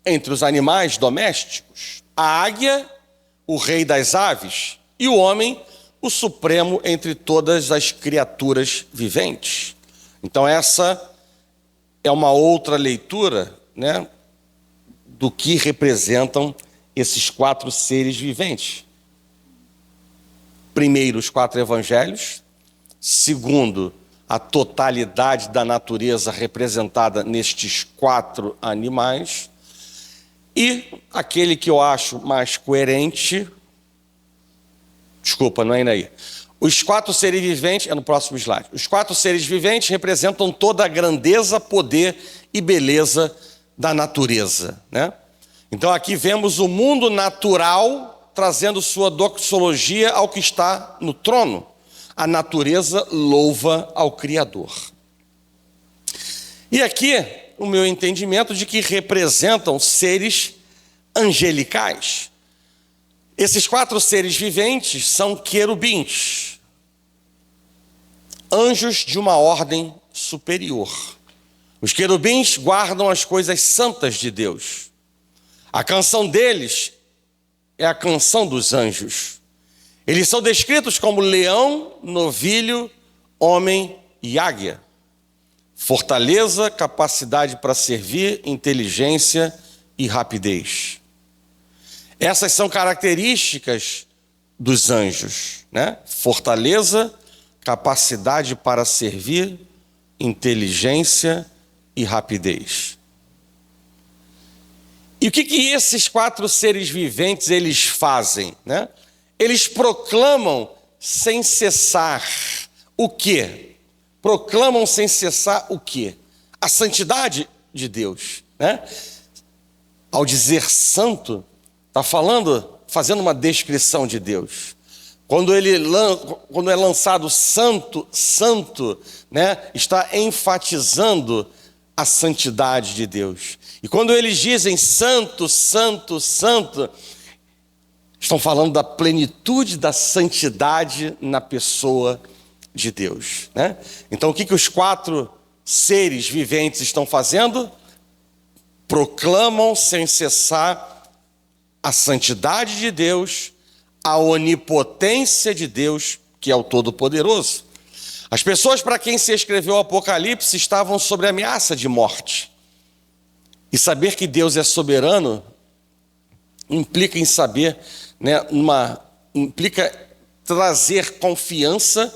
entre os animais domésticos. A águia, o rei das aves. E o homem, o supremo entre todas as criaturas viventes. Então essa é uma outra leitura, né, do que representam esses 4 seres viventes. Primeiro, os 4 evangelhos. Segundo, a totalidade da natureza representada nestes 4 animais. E aquele que eu acho mais coerente... Desculpa, não é ainda aí. Os 4 seres viventes, é no próximo slide. Os 4 seres viventes representam toda a grandeza, poder e beleza da natureza, né? Então aqui vemos o mundo natural trazendo sua doxologia ao que está no trono. A natureza louva ao Criador. E aqui o meu entendimento de que representam seres angelicais. Esses 4 seres viventes são querubins, anjos de uma ordem superior. Os querubins guardam as coisas santas de Deus. A canção deles é a canção dos anjos. Eles são descritos como leão, novilho, homem e águia. Fortaleza, capacidade para servir, inteligência e rapidez. Essas são características dos anjos, né? Fortaleza, capacidade para servir, inteligência e rapidez. E o que esses 4 seres viventes eles fazem, né? Eles proclamam sem cessar o quê? Proclamam sem cessar o quê? A santidade de Deus, né? Ao dizer santo, está fazendo uma descrição de Deus. Quando é lançado santo, santo, né, está enfatizando a santidade de Deus. E quando eles dizem santo, santo, santo, estão falando da plenitude da santidade na pessoa de Deus, né? Então o que os 4 seres viventes estão fazendo? Proclamam sem cessar a santidade de Deus, a onipotência de Deus, que é o Todo-Poderoso. As pessoas para quem se escreveu o Apocalipse estavam sob ameaça de morte. E saber que Deus é soberano implica em saber, né, implica trazer confiança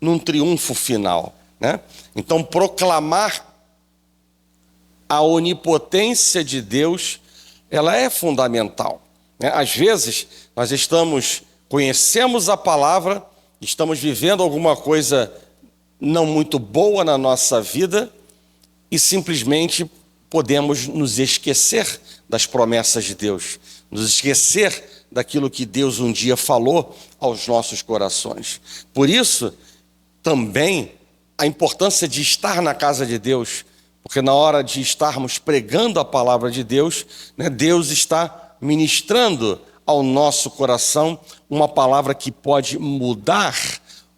num triunfo final, né? Então, proclamar a onipotência de Deus, ela é fundamental, né? Às vezes, nós conhecemos a palavra, estamos vivendo alguma coisa não muito boa na nossa vida e simplesmente podemos nos esquecer das promessas de Deus, nos esquecer daquilo que Deus um dia falou aos nossos corações. Por isso, também, a importância de estar na casa de Deus, porque na hora de estarmos pregando a palavra de Deus, né, Deus está ministrando ao nosso coração uma palavra que pode mudar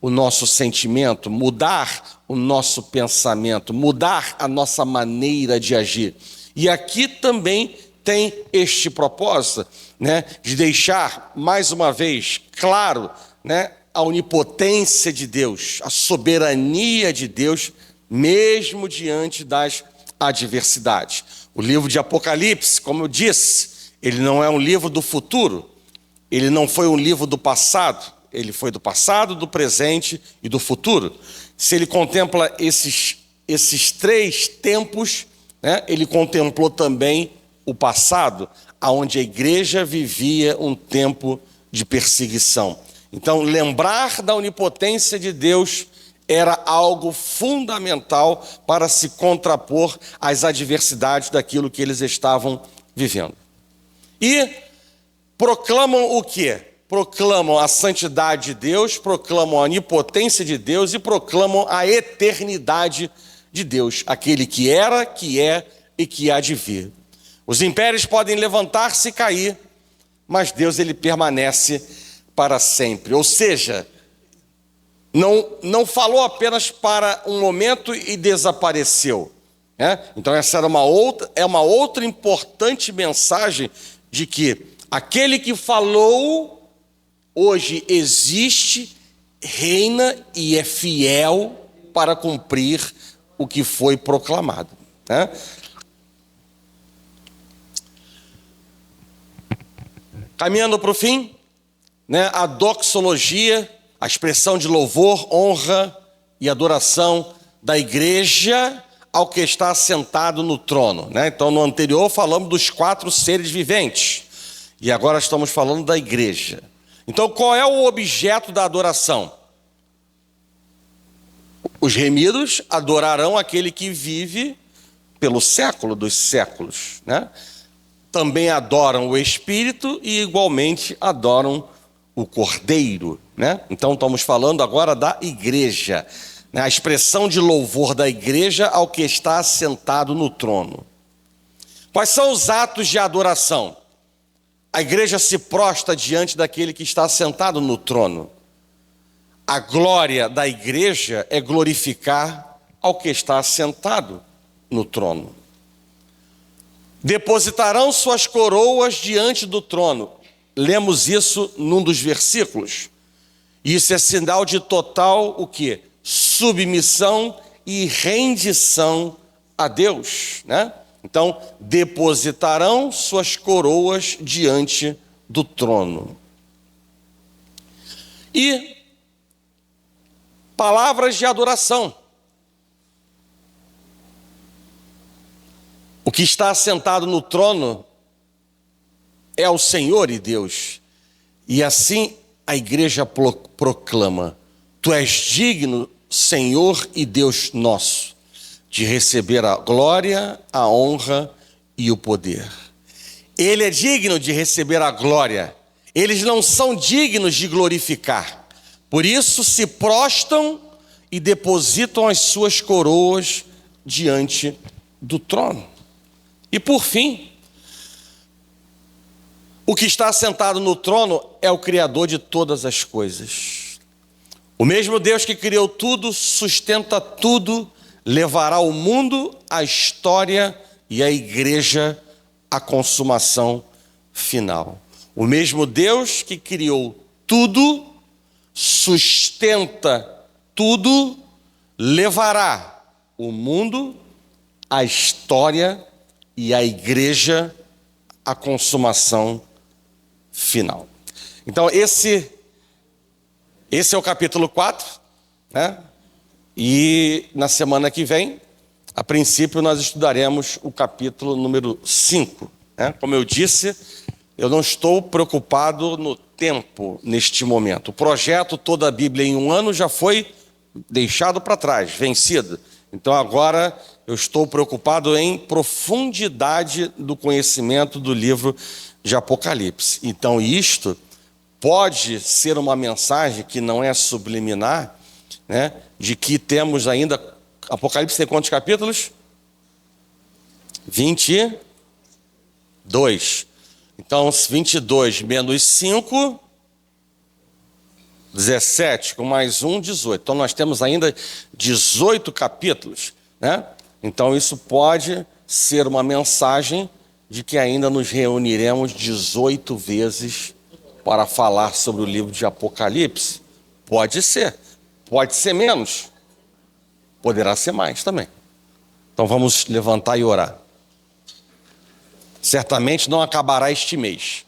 o nosso sentimento, mudar o nosso pensamento, mudar a nossa maneira de agir. E aqui também tem este propósito, né, de deixar mais uma vez claro, né, a onipotência de Deus, a soberania de Deus, mesmo diante das adversidades. O livro de Apocalipse, como eu disse, ele não é um livro do futuro, ele não foi um livro do passado, ele foi do passado, do presente e do futuro. Se ele contempla esses 3 tempos, né, ele contemplou também o passado, onde a igreja vivia um tempo de perseguição. Então, lembrar da onipotência de Deus era algo fundamental para se contrapor às adversidades daquilo que eles estavam vivendo. E proclamam o quê? Proclamam a santidade de Deus, proclamam a onipotência de Deus e proclamam a eternidade de Deus, aquele que era, que é e que há de vir. Os impérios podem levantar-se e cair, mas Deus, ele permanece para sempre. Ou seja, não falou apenas para um momento e desapareceu, né? Então essa era uma outra importante mensagem de que aquele que falou hoje existe, reina e é fiel para cumprir o que foi proclamado, né? Caminhando para o fim, né, a doxologia, a expressão de louvor, honra e adoração da igreja ao que está sentado no trono, né? Então, no anterior falamos dos 4 seres viventes e agora estamos falando da igreja. Então, qual é o objeto da adoração? Os remidos adorarão aquele que vive pelo século dos séculos, né? Também adoram o Espírito e igualmente adoram o Cordeiro, né? Então estamos falando agora da igreja, né? A expressão de louvor da igreja ao que está assentado no trono. Quais são os atos de adoração? A igreja se prostra diante daquele que está assentado no trono. A glória da igreja é glorificar ao que está assentado no trono. Depositarão suas coroas diante do trono. Lemos isso num dos versículos. Isso é sinal de total o quê? Submissão e rendição a Deus, né? Então, depositarão suas coroas diante do trono. E palavras de adoração. O que está assentado no trono é o Senhor e Deus. E assim a igreja proclama: Tu és digno, Senhor e Deus nosso, de receber a glória, a honra e o poder. Ele é digno de receber a glória. Eles não são dignos de glorificar. Por isso se prostram e depositam as suas coroas diante do trono. E por fim, o que está sentado no trono é o Criador de todas as coisas. O mesmo Deus que criou tudo, sustenta tudo, levará o mundo, a história e a igreja à consumação final. O mesmo Deus que criou tudo, sustenta tudo, levará o mundo, a história e a igreja à consumação final. Então esse é o capítulo 4, né? E na semana que vem, a princípio, nós estudaremos o capítulo número 5. Né? Como eu disse, eu não estou preocupado no tempo neste momento. O projeto Toda a Bíblia em um ano já foi deixado para trás, vencido. Então agora eu estou preocupado em profundidade do conhecimento do livro de Apocalipse. Então isto pode ser uma mensagem que não é subliminar, né? De que temos ainda... Apocalipse tem quantos capítulos? 22. Então, 22 menos 5, 17, com mais 1, 18. Então, nós temos ainda 18 capítulos, né? Então, isso pode ser uma mensagem de que ainda nos reuniremos 18 vezes para falar sobre o livro de Apocalipse. Pode ser menos, poderá ser mais também. Então, vamos levantar e orar. Certamente não acabará este mês.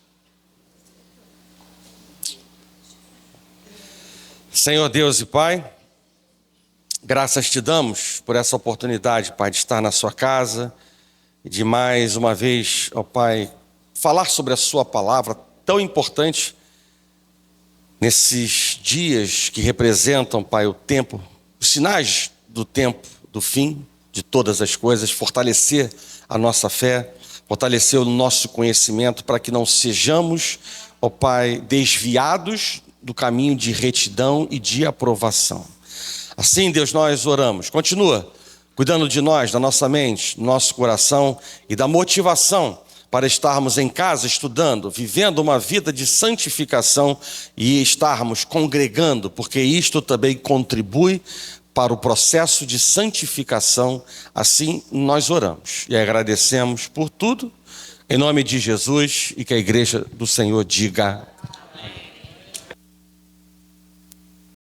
Senhor Deus e Pai, graças te damos por essa oportunidade, Pai, de estar na sua casa e de mais uma vez, ó Pai, falar sobre a sua palavra tão importante nesses dias que representam, Pai, o tempo, os sinais do tempo, do fim de todas as coisas, fortalecer a nossa fé, fortalecer o nosso conhecimento para que não sejamos, ó Pai, desviados do caminho de retidão e de aprovação. Assim, Deus, nós oramos. Continua cuidando de nós, da nossa mente, do nosso coração e da motivação para estarmos em casa estudando, vivendo uma vida de santificação e estarmos congregando, porque isto também contribui para o processo de santificação. Assim nós oramos e agradecemos por tudo, em nome de Jesus, e que a igreja do Senhor diga